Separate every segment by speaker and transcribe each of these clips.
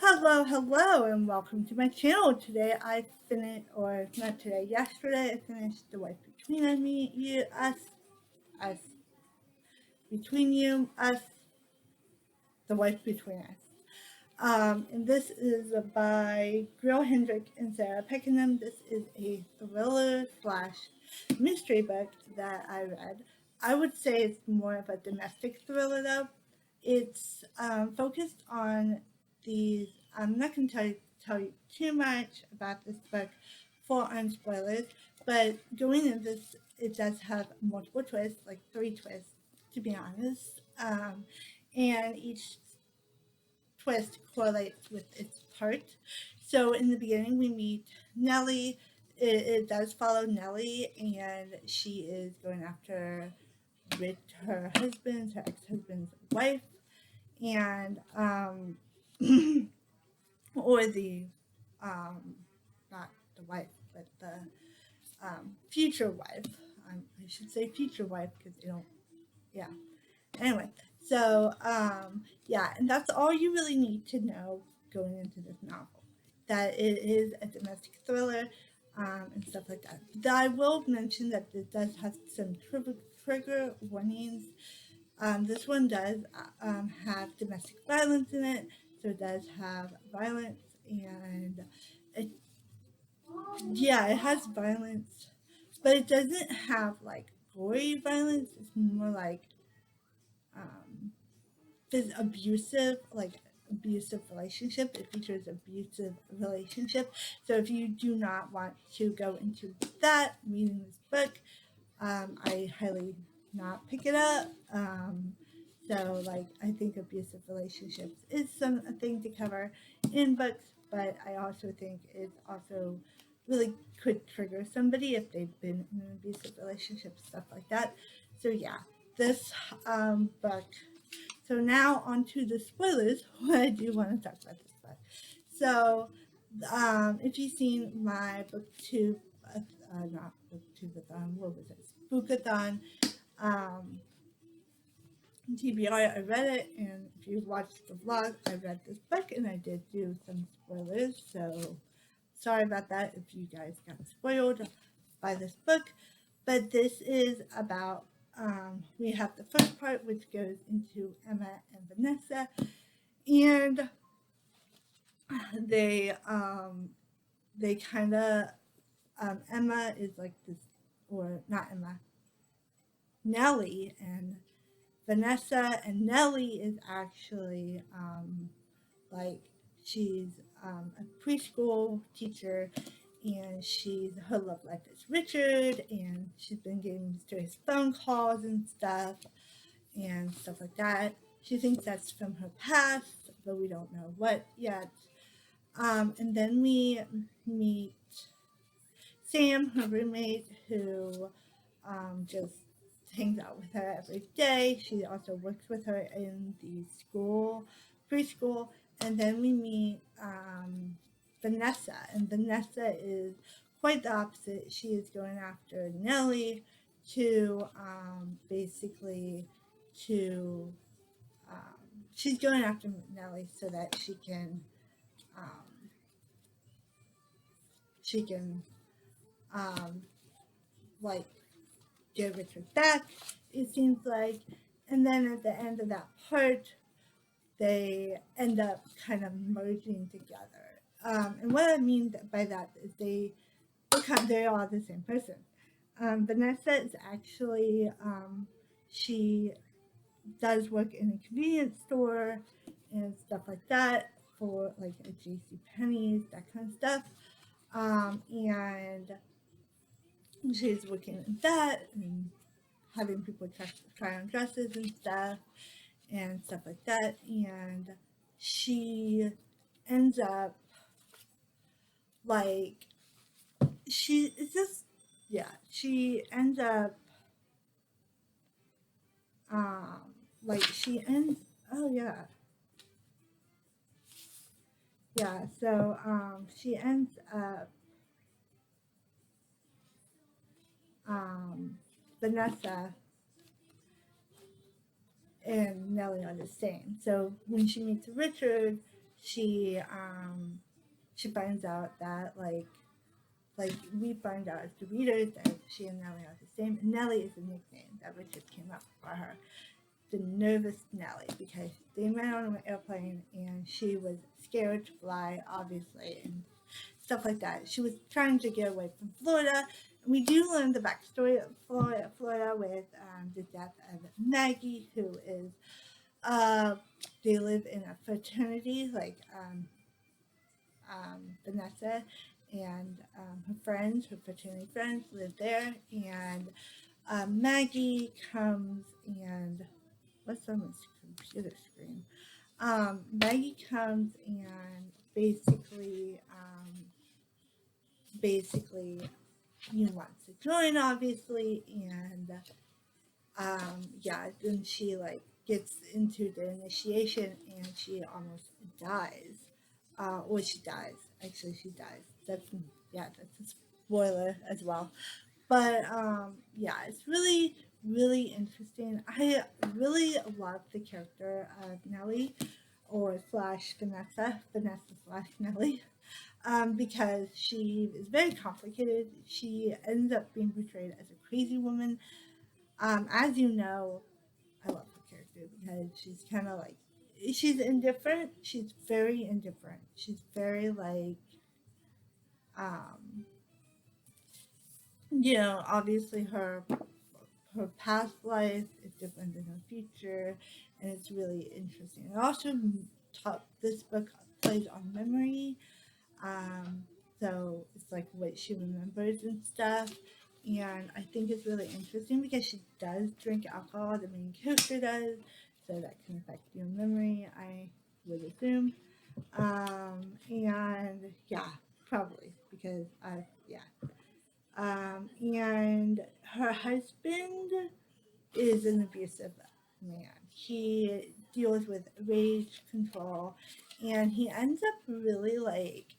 Speaker 1: Hello, and welcome to my channel. Today I finished, or not today, yesterday I finished The Wife Between Me, You, Us, Between You, Us, The Wife Between Us. And this is by Greer, Hendricks, and Sarah Pekkanen. This is a thriller slash mystery book that I read. I would say it's more of a domestic thriller though. It's focused on these. I'm not going to tell you too much about this book for on spoilers, but going into this, it does have multiple twists, like 3 twists, to be honest. And each twist correlates with its part. So in the beginning, we meet Nellie. It does follow Nellie, and she is going after her ex-husband's wife, and or the not the wife, but the future wife. I should say future wife because they don't. Yeah. Anyway, so yeah, and that's all you really need to know going into this novel. That it is a domestic thriller and stuff like that. I will mention that it does have some trigger warnings. This one does have domestic violence in it, so it does have violence and it, yeah, it has violence, but it doesn't have like gory violence. It's more like um, this abusive relationship. It features abusive relationship. So if you do not want to go into that reading this book, I highly not pick it up. So like I think abusive relationships is a thing to cover in books, but I also think it also really could trigger somebody if they've been in an abusive relationship, stuff like that. So yeah, this book. So now on to the spoilers. What I do want to talk about this book. So if you've seen my booktube, not booktubeathon, what was it? Spookathon um, TBR, I read it, and if you watched the vlog, I read this book, and I did do some spoilers, so sorry about that if you guys got spoiled by this book. But this is about, we have the first part, which goes into Emma and Vanessa, and they, they kind of, Emma is like this, or not Emma, Nellie, and Vanessa, and Nellie is actually like she's a preschool teacher, and her love life is Richard, and she's been getting mysterious phone calls and stuff like that. She thinks that's from her past, but we don't know what yet. And then we meet Sam, her roommate, who just hangs out with her every day. She also works with her in the preschool. And then we meet Vanessa, and Vanessa is quite the opposite. She is going after Nellie to basically to she's going after Nellie so that um, she can um, like get Richard back, it seems like. And then at the end of that part, they end up kind of merging together. And what I mean by that is they are the same person. Vanessa is actually, she does work in a convenience store and stuff like that for like a JC Penney's, that kind of stuff. And she's working at that and having people try on dresses and stuff like that. And she ends up like she it's just yeah she ends up like she ends oh yeah so she ends up um Vanessa and Nellie are the same. So when she meets Richard, she she finds out that like we find out as the readers that she and Nellie are the same. Nellie is a nickname that Richard came up for her, the nervous Nellie, because they met on an airplane and she was scared to fly, obviously, and stuff like that. She was trying to get away from Florida. We do learn the backstory of Florida with the death of Maggie, who is they live in a fraternity, like Vanessa and her friends, her fraternity friends, live there, and Maggie comes and what's on this computer screen? Maggie comes and basically wants to join, obviously, and yeah, then she like gets into the initiation and she almost dies. Or she dies. Actually, she dies. That's a spoiler as well. But yeah, it's really, really interesting. I really love the character of Nellie, or slash Vanessa slash Nellie, because she is very complicated. She ends up being portrayed as a crazy woman. As you know, I love her character because she's kind of like, she's indifferent. She's very indifferent. She's very like, um, obviously her past life is different than her future, and it's really interesting. It also this book plays on memory, um, so it's like what she remembers and stuff. And I think it's really interesting because she does drink alcohol, the main character does, so that can affect your memory, I would assume. And yeah, probably because yeah. And her husband is an abusive man. He deals with rage control, and he ends up really like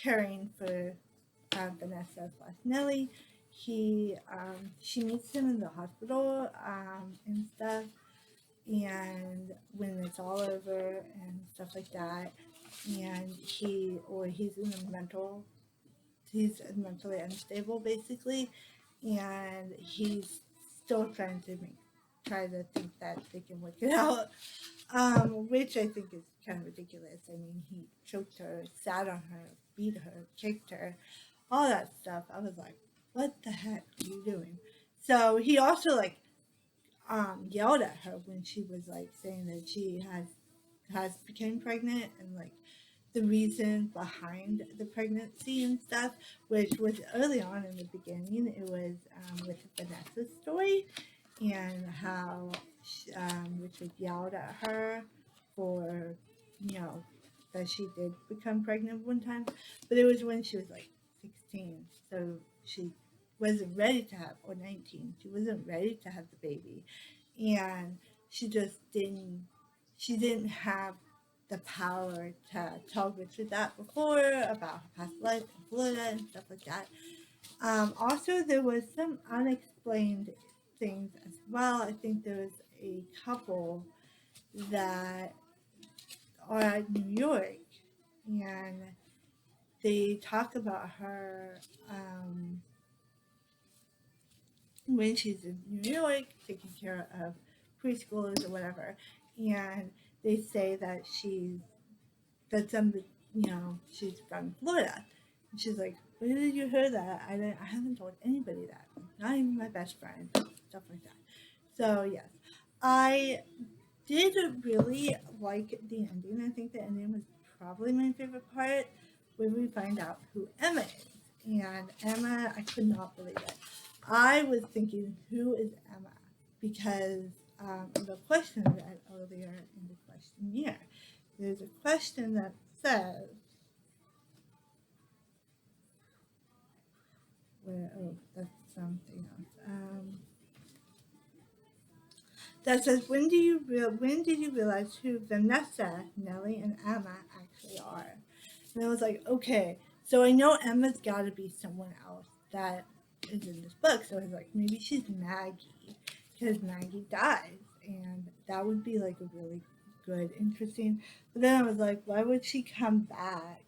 Speaker 1: caring for Vanessa slash Nellie. She meets him in the hospital and stuff, and when it's all over and stuff like that, and he's mentally unstable basically, and he's still try to think that they can work it out, which I think is kind of ridiculous. I mean, he choked her, sat on her, beat her, kicked her, all that stuff. I was like, what the heck are you doing? So he also like yelled at her when she was like saying that she has become pregnant, and like the reason behind the pregnancy and stuff, which was early on in the beginning. It was with Vanessa's story, and how Richard yelled at her for, that she did become pregnant one time, but it was when she was like 16, so she wasn't ready to have, or 19, she wasn't ready to have the baby, and she just didn't have the power to tell Richard that before about her past life in Florida and stuff like that. Also, there was some unexplained things as well. I think there was a couple that are in New York, and they talk about her when she's in New York taking care of preschoolers or whatever, and they say that she's from Florida. And she's like, where did you hear that? I haven't told anybody that. Not even my best friend. Stuff like that. So yes, I did really like the ending. I think the ending was probably my favorite part, where we find out who Emma is. And Emma, I could not believe it. I was thinking, who is Emma? Because the question that earlier in the questionnaire, there's a question that says, that's something else. That says, when did you realize who Vanessa, Nellie, and Emma actually are? And I was like, okay, so I know Emma's got to be someone else that is in this book. So I was like, maybe she's Maggie, because Maggie dies, and that would be like a really good, interesting. But then I was like, why would she come back?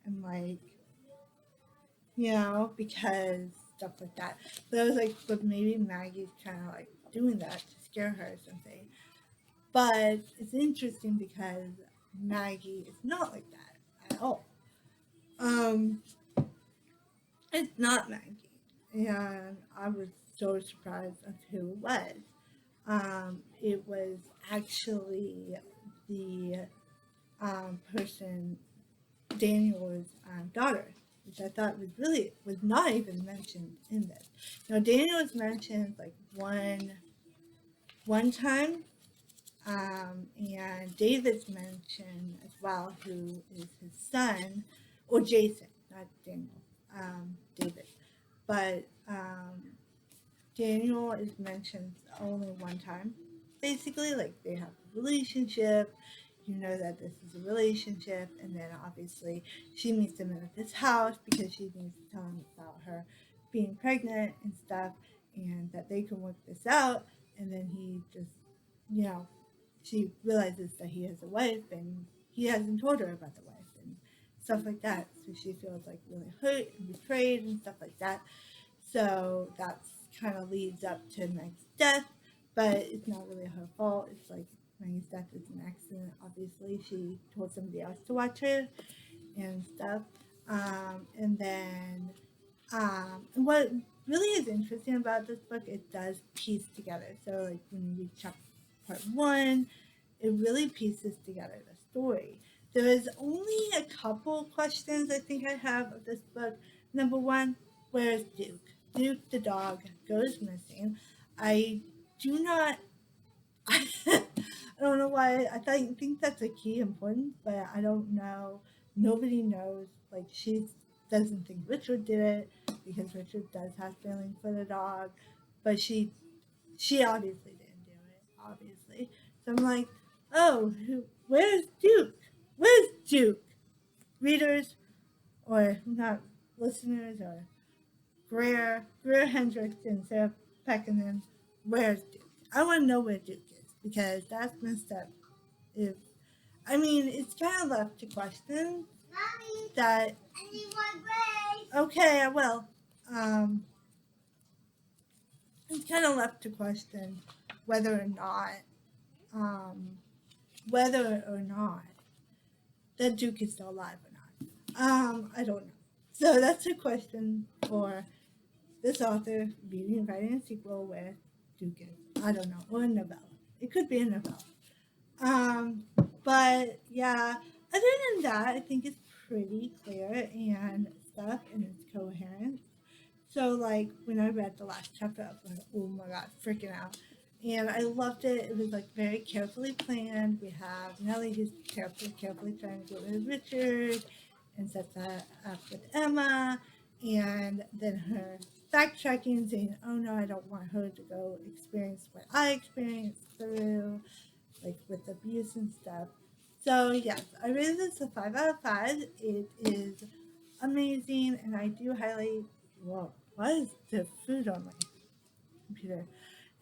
Speaker 1: And like, because stuff like that. But I was like, but maybe Maggie's kind of like doing that to scare her or something. But it's interesting because Maggie is not like that at all. Um, it's not Maggie, and I was so surprised of who it was. It was actually the person, Daniel's daughter, which I thought was not even mentioned in this. Now Daniel was mentioned like one time, and David's mentioned as well, who is his son, or Jason, not Daniel, David. But Daniel is mentioned only one time. Basically, like they have a relationship. You know that this is a relationship, and then obviously she meets him at this house because she needs to tell him about her being pregnant and stuff, and that they can work this out. And then he just, you know, she realizes that he has a wife, and he hasn't told her about the wife and stuff like that. So she feels like really hurt and betrayed and stuff like that. So that's kind of leads up to Meg's death, but it's not really her fault. It's like Meg's death is an accident. Obviously, she told somebody else to watch her and stuff. And then, what really is interesting about this book, it does piece together. So, like when you read chapter part one, it really pieces together the story. There is only a couple questions I think I have of this book. Number one, where is Duke? Duke the dog goes missing. I do not. I don't know why. Think that's a key importance, but I don't know. Nobody knows. Like she doesn't think Richard did it because Richard does have feelings for the dog, but she obviously didn't do it. Obviously, so I'm like, oh, where's Duke? Where's Duke? Readers or not listeners or Greer Hendricks and Sarah Pekkanen, where's Duke? I want to know where Duke is because that's messed up. If I mean, it's kind of left to question. Mommy, that. I need one break. Okay, I will. Um, it's kind of left to question whether or not, um, whether or not that Duke is still alive or not. I don't know. So that's a question for this author reading and writing a sequel where Duke is. I don't know, or a novella. It could be a novella. Um, but yeah, other than that, I think it's pretty clear and stuff, and it's coherent. So like when I read the last chapter, I was like, oh my god, freaking out. And I loved it. It was like very carefully planned. We have Nellie who's carefully trying to get rid of Richard and set that up with Emma, and then her backtracking and saying, oh no, I don't want her to go experience what I experienced through, like with abuse and stuff. So yes, I rated this a 5 out of 5. It is amazing, and I do highly. Whoa, why is there food on my computer?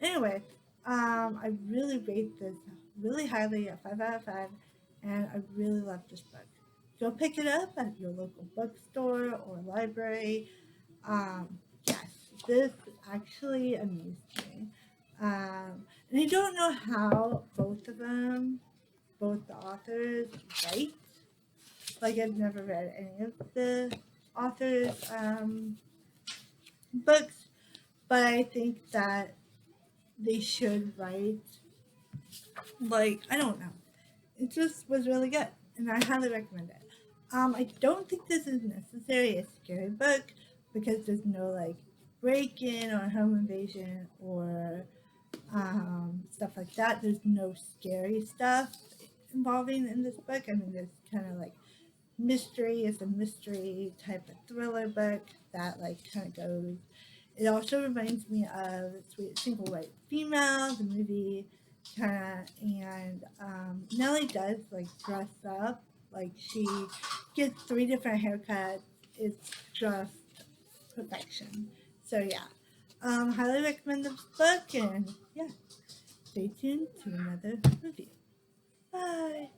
Speaker 1: Anyway, I really rate this really highly, a 5 out of 5, and I really love this book. Go pick it up at your local bookstore or library. Yes, this actually amused me. And I don't know how both the authors write. Like I've never read any of the authors' books, but I think that they should write, like, I don't know. It just was really good, and I highly recommend it. I don't think this is necessarily a scary book because there's no like break-in or home invasion or stuff like that. There's no scary stuff involving in this book. I mean, there's kind of like mystery. It's a mystery type of thriller book that like kind of goes. It also reminds me of Sweet Single White Female, the movie, kind of, and Nellie does like dress up. Like she gets 3 different haircuts. It's just perfection. So yeah, highly recommend this book, and yeah, stay tuned to another review. Bye.